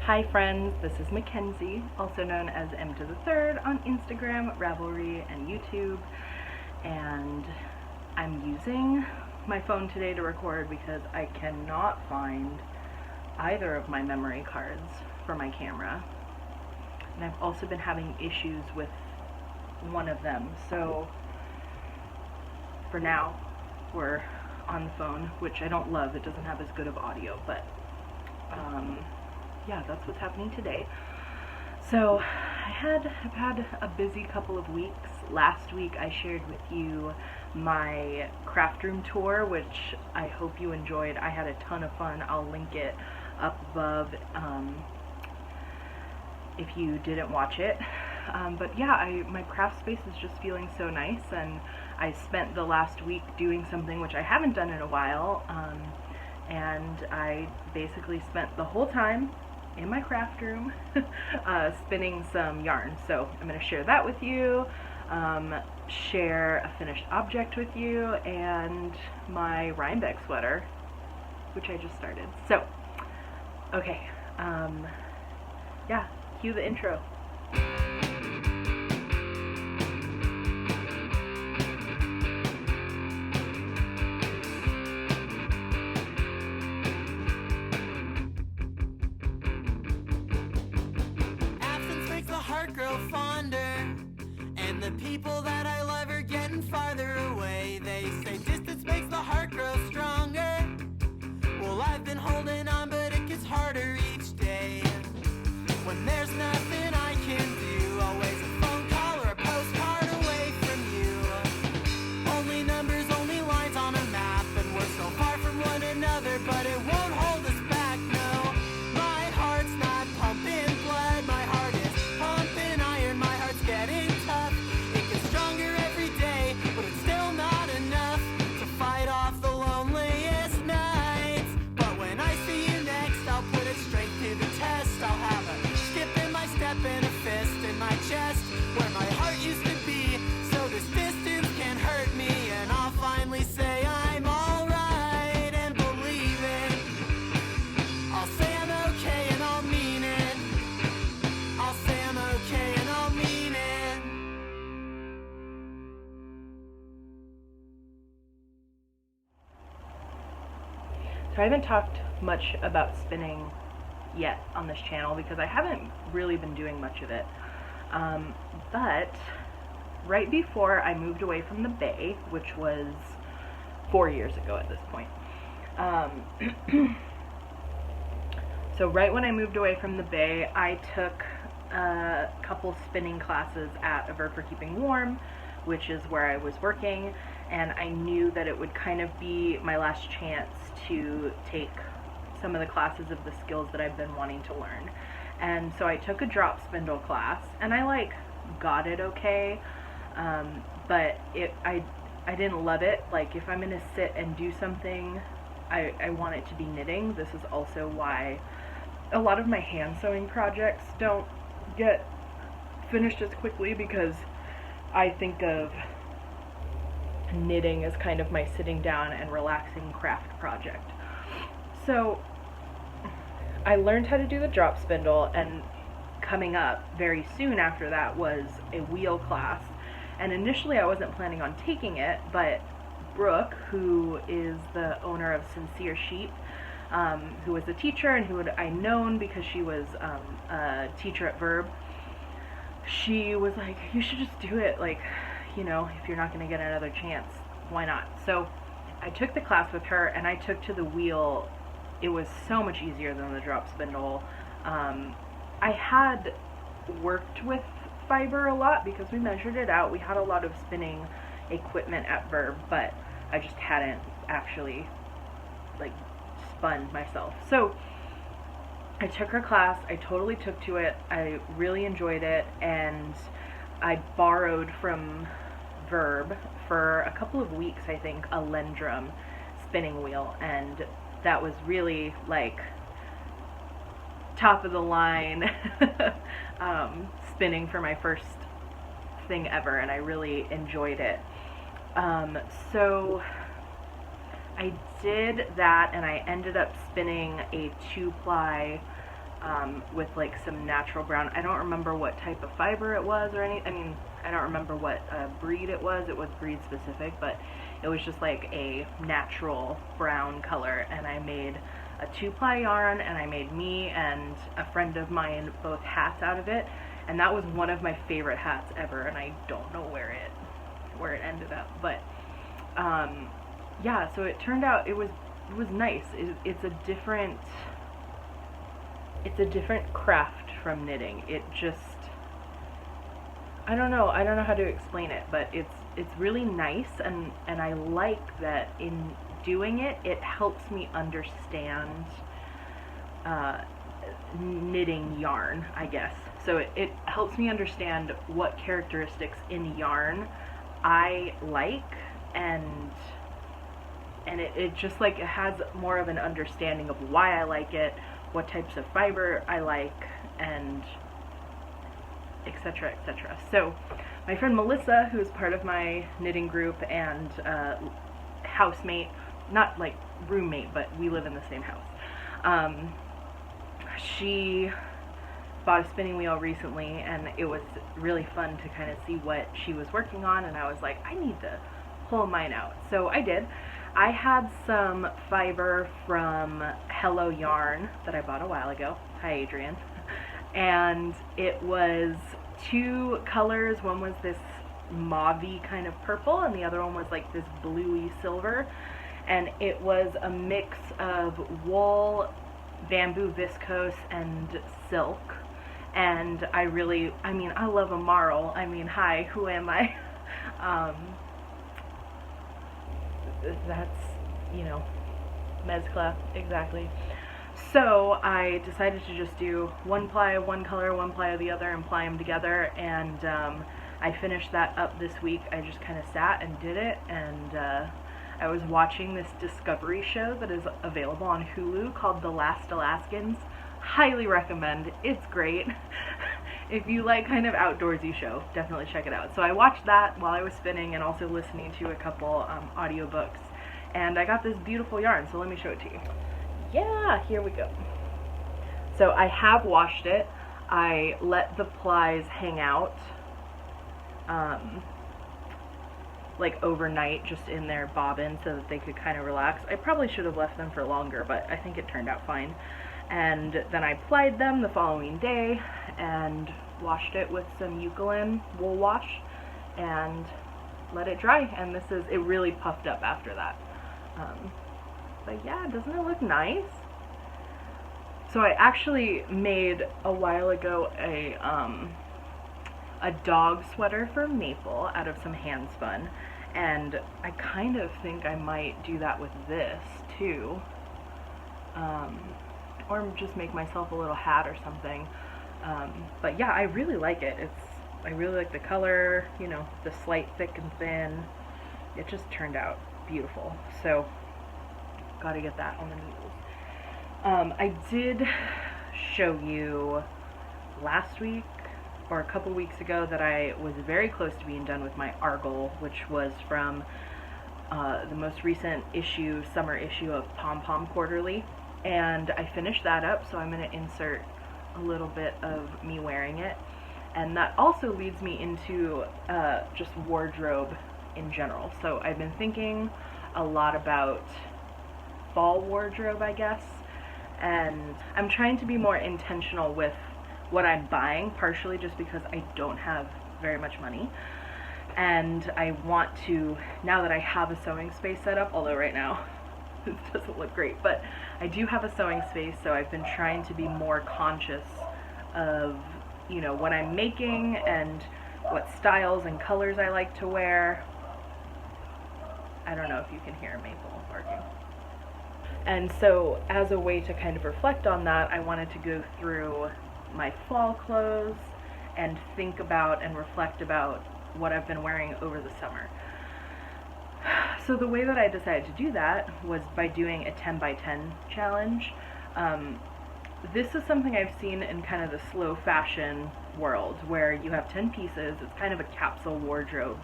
Hi friends, this is Mackenzie, also known as Emtothethird on Instagram, Ravelry, and YouTube, and I'm using my phone today to record because I cannot find either of my memory cards for my camera, and I've also been having issues with one of them, so for now we're on the phone, which I don't love. It doesn't have as good of audio, but yeah, that's what's happening today. So I've had a busy couple of weeks. Last week I shared with you my craft room tour, which I hope you enjoyed. I had a ton of fun. I'll link it up above if you didn't watch it. But yeah, my craft space is just feeling so nice, and I spent the last week doing something which I haven't done in a while, and I basically spent the whole time in my craft room spinning some yarn. So I'm going to share that with you, share a finished object with you, and my Rhinebeck sweater, which I just started. So, okay, yeah, cue the intro. Grow fonder, and the people that I love are getting farther away. They say distance makes the heart grow stronger. Well, I've been holding on, but it gets harder each day. When there's nothing I can do, always a phone call or a postcard away from you. Only numbers, only lines on a map, and we're so far from one another, but it won't hold us back, no. My heart's not pumping blood, my heart is pumping iron, my heart's getting tough. It gets stronger every day, but it's still not enough to fight off the loneliest nights. But when I see you next, I'll put it straight to the test. I'll have a skip in my step and a fist in my chest, where my heart used to be, so this distance can't hurt me, and I'll finally say I'm alright and believe it. I'll say I'm okay and I'll mean it. I'll say I'm okay and I'll mean it. So I haven't talked much about spinning yet on this channel because I haven't really been doing much of it. But right before I moved away from the Bay, which was 4 years ago at this point, so right when I moved away from the Bay, I took a couple spinning classes at A Verb for Keeping Warm, which is where I was working, and I knew that it would kind of be my last chance to take some of the classes of the skills that I've been wanting to learn. And so I took a drop spindle class, and I got it okay, but I didn't love it. Like, if I'm gonna sit and do something, I want it to be knitting. This is also why a lot of my hand sewing projects don't get finished as quickly, because I think of knitting as kind of my sitting down and relaxing craft project. So I learned how to do the drop spindle, and coming up very soon after that was a wheel class. And initially I wasn't planning on taking it, but Brooke, who is the owner of Sincere Sheep, who was a teacher and who I known because she was a teacher at Verb, she was like, you should just do it, like, you know, if you're not going to get another chance, why not? So I took the class with her, and I took to the wheel. It was so much easier than the drop spindle. I had worked with fiber a lot because we measured it out. We had a lot of spinning equipment at Verb, but I just hadn't actually spun myself. So I took her class, I totally took to it, I really enjoyed it, and I borrowed from Verb for a couple of weeks, I think, a Lendrum spinning wheel, and that was really top of the line spinning for my first thing ever, and I really enjoyed it. So I did that, and I ended up spinning a 2-ply with like some natural brown. I don't remember what type of fiber it was or any, I mean, I don't remember what breed it was breed specific, but it was just like a natural brown color, and I made a 2-ply yarn, and I made me and a friend of mine both hats out of it, and that was one of my favorite hats ever, and I don't know where it ended up, but yeah, so it turned out it was nice. It's a different craft from knitting. It just, I don't know how to explain it, but it's really nice, and I like that in doing it, it helps me understand knitting yarn, I guess. So it helps me understand what characteristics in yarn I like, and it just like, it has more of an understanding of why I like it, what types of fiber I like, and etc, etc. So my friend Melissa, who is part of my knitting group and housemate, not like roommate, but we live in the same house, she bought a spinning wheel recently, and it was really fun to kind of see what she was working on, and I was like, I need to pull mine out. So I did. I had some fiber from Hello Yarn that I bought a while ago. Hi, Adrian. And it was 2 colors. One was this mauve-y kind of purple, and the other one was like this bluey silver. And it was a mix of wool, bamboo viscose, and silk. And I mean, I love a Marl. I mean, hi, who am I? That's, you know, mezcla, exactly. So I decided to just do 1 ply of one color, 1 ply of the other, and ply them together, and I finished that up this week. I just kind of sat and did it, and I was watching this Discovery show that is available on Hulu called The Last Alaskans. Highly recommend. It's great. If you like kind of outdoorsy show, definitely check it out. So I watched that while I was spinning, and also listening to a couple audiobooks, and I got this beautiful yarn, so let me show it to you. Yeah, here we go. So I have washed it. I let the plies hang out like overnight, just in their bobbin, so that they could kind of relax. I probably should have left them for longer, but I think it turned out fine. And then I plied them the following day and washed it with some Eucalyptus wool wash and let it dry, and it really puffed up after that. But yeah, doesn't it look nice? So I actually made a while ago a dog sweater for Maple out of some hand spun, and I kind of think I might do that with this too. Or just make myself a little hat or something. But yeah, I really like it. I really like the color, you know, the slight thick and thin. It just turned out beautiful. So, gotta get that on the needles. I did show you last week, or a couple weeks ago, that I was very close to being done with my argyle, which was from the most recent issue, summer issue of Pom Pom Quarterly. And I finished that up, so I'm going to insert a little bit of me wearing it. And that also leads me into just wardrobe in general. So I've been thinking a lot about fall wardrobe, I guess. And I'm trying to be more intentional with what I'm buying, partially just because I don't have very much money. And I want to, now that I have a sewing space set up, although right now it doesn't look great, but I do have a sewing space, so I've been trying to be more conscious of, you know, what I'm making and what styles and colors I like to wear. I don't know if you can hear Maple barking. And so as a way to kind of reflect on that, I wanted to go through my fall clothes and think about and reflect about what I've been wearing over the summer. So the way that I decided to do that was by doing a 10 by 10 challenge. This is something I've seen in kind of the slow fashion world, where you have 10 pieces. It's kind of a capsule wardrobe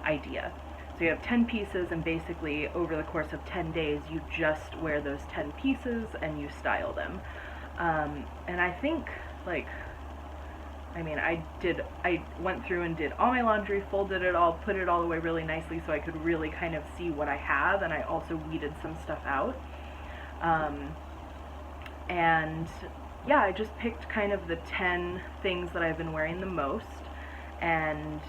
idea. So you have 10 pieces, and basically over the course of 10 days you just wear those 10 pieces and you style them. And I think, like, I mean, I went through and did all my laundry, folded it all, put it all away really nicely so I could really kind of see what I have, and I also weeded some stuff out. And yeah, I just picked kind of the 10 things that I've been wearing the most, and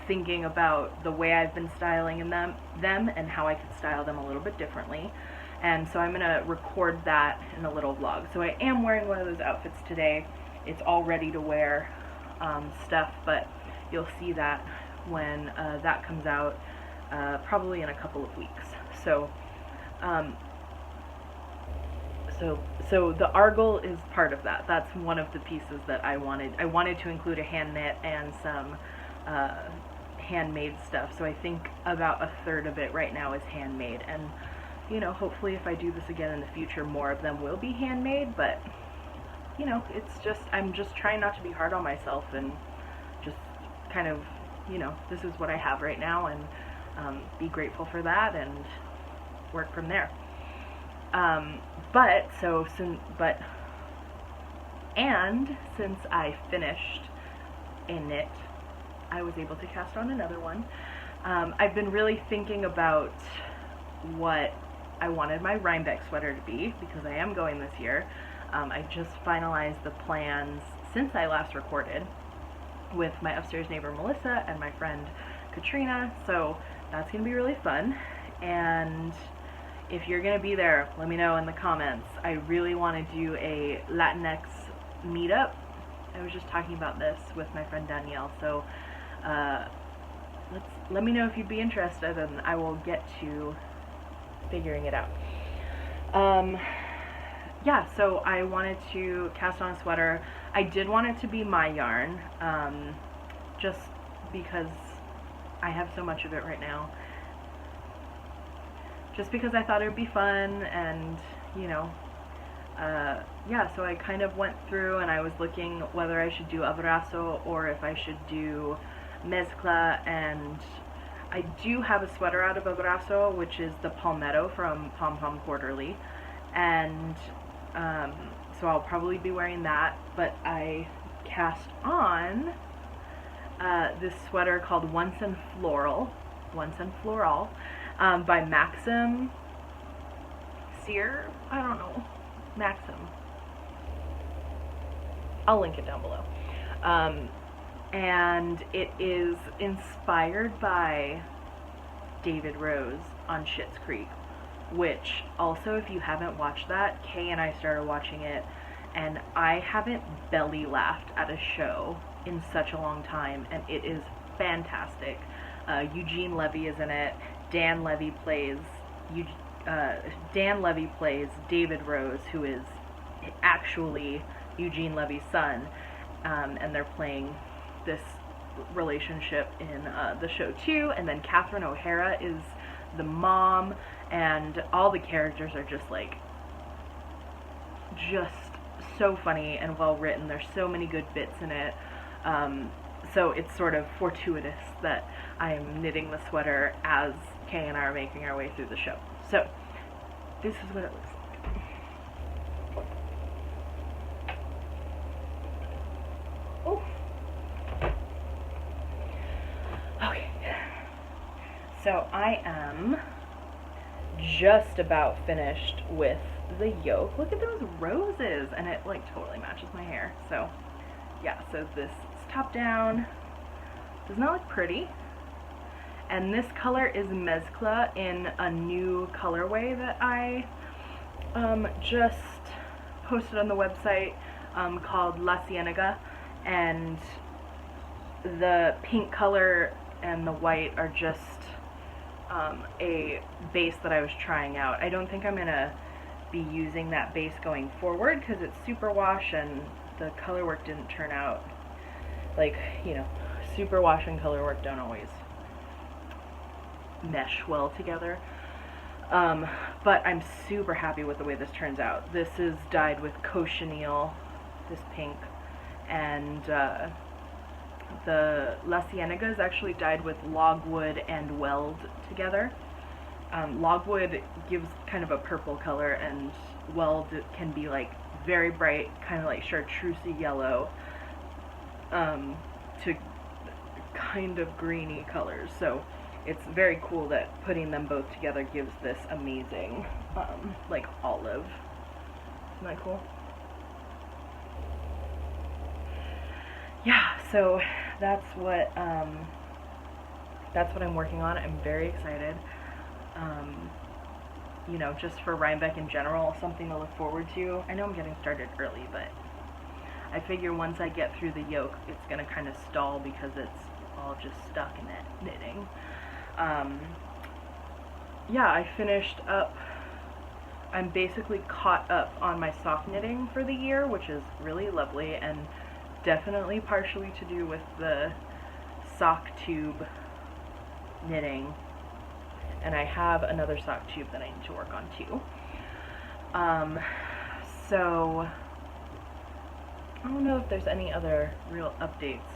thinking about the way I've been styling them and how I could style them a little bit differently. And so I'm going to record that in a little vlog. So I am wearing one of those outfits today. It's all ready to wear stuff, but you'll see that when that comes out, probably in a couple of weeks. So, so the argyle is part of that. That's one of the pieces that I wanted. I wanted to include a hand knit and some handmade stuff. So I think about a third of it right now is handmade, and you know, hopefully if I do this again in the future, more of them will be handmade, but you know, it's just, I'm just trying not to be hard on myself and just kind of, you know, this is what I have right now, and be grateful for that and work from there. Since I finished a knit, I was able to cast on another one. I've been really thinking about what I wanted my Rhinebeck sweater to be, because I am going this year. I just finalized the plans since I last recorded with my upstairs neighbor Melissa and my friend Katrina, so that's going to be really fun. And if you're going to be there, let me know in the comments. I really want to do a Latinx meetup. I was just talking about this with my friend Danielle, so let me know if you'd be interested, and I will get to figuring it out. Yeah, so I wanted to cast on a sweater. I did want it to be my yarn, just because I have so much of it right now. Just because I thought it would be fun, and you know, yeah, so I kind of went through and I was looking whether I should do abrazo or if I should do mezcla, and I do have a sweater out of abrazo, which is the Palmetto from Pom Pom Quarterly, and so I'll probably be wearing that, but I cast on this sweater called Once and Floral by Maxim Sear, I don't know, Maxim. I'll link it down below. And it is inspired by David Rose on Schitt's Creek, which also, if you haven't watched that, Kay and I started watching it, and I haven't belly laughed at a show in such a long time, and it is fantastic. Eugene Levy is in it. Dan Levy plays David Rose, who is actually Eugene Levy's son, and they're playing this relationship in the show too. And then Catherine O'Hara is the mom, and all the characters are just like, just so funny and well written. There's so many good bits in it. So it's sort of fortuitous that I am knitting the sweater as Kay and I are making our way through the show. So this is what it looks like. Oh. Okay. So I am just about finished with the yoke. Look at those roses, and it like totally matches my hair. So yeah, so this is top down. Does not look pretty. And this color is mezcla in a new colorway that I just posted on the website, called La Cienega, and the pink color and the white are just a base that I was trying out. I don't think I'm gonna be using that base going forward because it's superwash and the color work didn't turn out, like, you know, superwash and color work don't always mesh well together. But I'm super happy with the way this turns out. This is dyed with cochineal, this pink, and the La Cienega is actually dyed with logwood and weld together. Logwood gives kind of a purple color, and weld can be like very bright, kind of like chartreusey yellow, to kind of greeny colors. So it's very cool that putting them both together gives this amazing, like olive. Isn't that cool? Yeah, so that's what I'm working on. I'm very excited. You know, just for Rhinebeck in general, something to look forward to. I know I'm getting started early, but I figure once I get through the yoke, it's going to kind of stall because it's all just stuck in it, knitting. Yeah, I finished up. I'm basically caught up on my sock knitting for the year, which is really lovely, and definitely partially to do with the sock tube knitting. And I have another sock tube that I need to work on too. So I don't know if there's any other real updates.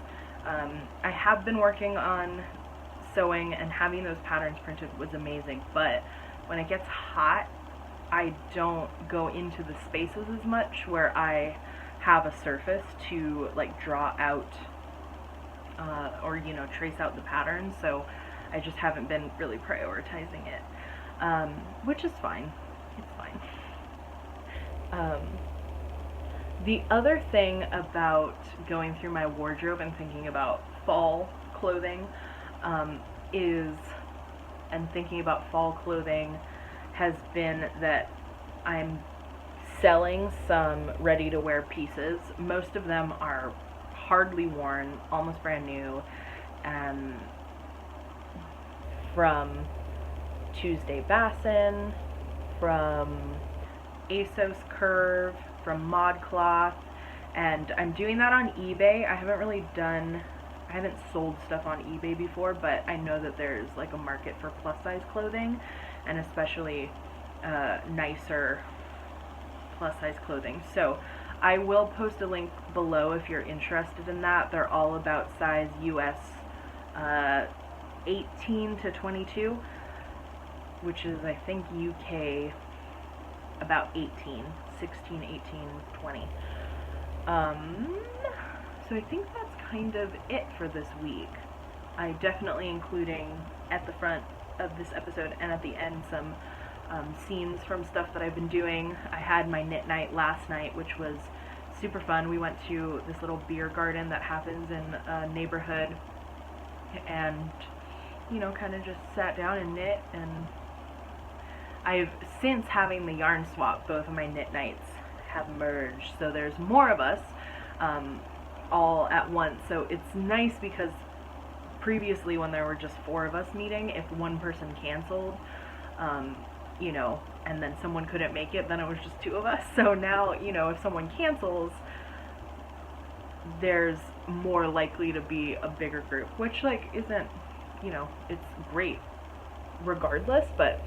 I have been working on sewing, and having those patterns printed was amazing, but when it gets hot, I don't go into the spaces as much where I have a surface to like draw out or, you know, trace out the pattern, so I just haven't been really prioritizing it, which is fine. It's fine. The other thing about going through my wardrobe and thinking about fall clothing has been that I'm selling some ready-to-wear pieces. Most of them are hardly worn, almost brand new, from Tuesday Bassin, from ASOS Curve, from ModCloth, and I'm doing that on eBay. I haven't sold stuff on eBay before, but I know that there's like a market for plus size clothing, and especially nicer plus size clothing. So I will post a link below if you're interested in that. They're all about size US 18 to 22, which is, I think, UK about 18, 16, 18, 20. So I think that's kind of it for this week. I definitely including at the front of this episode and at the end some scenes from stuff that I've been doing. I had my knit night last night, which was super fun. We went to this little beer garden that happens in a neighborhood, and, you know, kind of just sat down and knit. And I've, since having the yarn swap, both of my knit nights have merged, so there's more of us all at once. So it's nice because previously when there were just 4 of us meeting, if one person canceled, you know, and then someone couldn't make it, then it was just 2 of us. So now, you know, if someone cancels, there's more likely to be a bigger group, which, like, isn't, you know, it's great regardless, but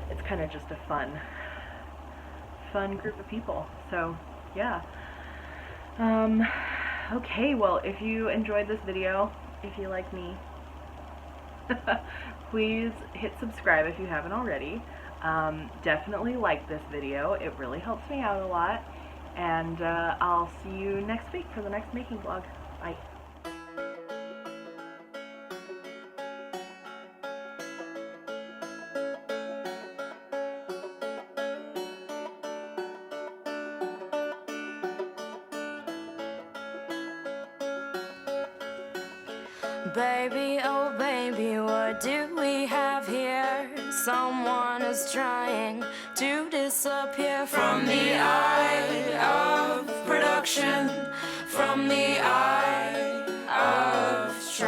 it's kind of just a fun group of people. So yeah. Okay, well, if you enjoyed this video, if you like me, please hit subscribe if you haven't already. Definitely like this video. It really helps me out a lot. And I'll see you next week for the next making vlog. Bye. Baby, oh baby, what do we have here? Someone is trying to disappear from the eye of production, from the eye